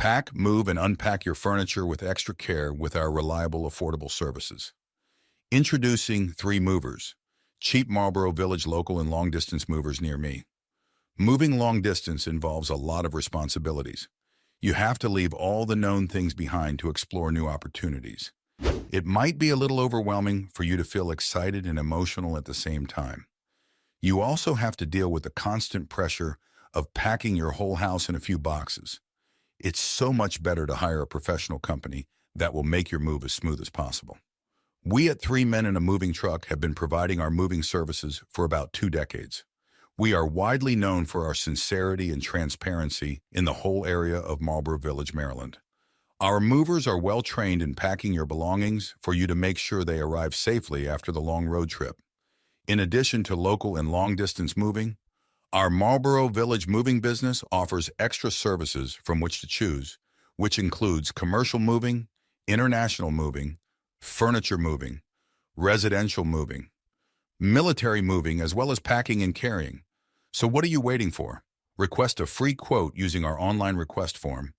Pack, move, and unpack your furniture with extra care with our reliable, affordable services. Introducing 3 Movers, cheap Marlboro Village local and long-distance movers near me. Moving long distance involves a lot of responsibilities. You have to leave all the known things behind to explore new opportunities. It might be a little overwhelming for you to feel excited and emotional at the same time. You also have to deal with the constant pressure of packing your whole house in a few boxes. It's so much better to hire a professional company that will make your move as smooth as possible. We at 3 Men in a Moving Truck have been providing our moving services for about 2 decades. We are widely known for our sincerity and transparency in the whole area of Marlboro Village, Maryland. Our movers are well trained in packing your belongings for you to make sure they arrive safely after the long road trip. In addition to local and long-distance moving, our Marlboro Village moving business offers extra services from which to choose, which includes commercial moving, international moving, furniture moving, residential moving, military moving, as well as packing and carrying. So what are you waiting for? Request a free quote using our online request form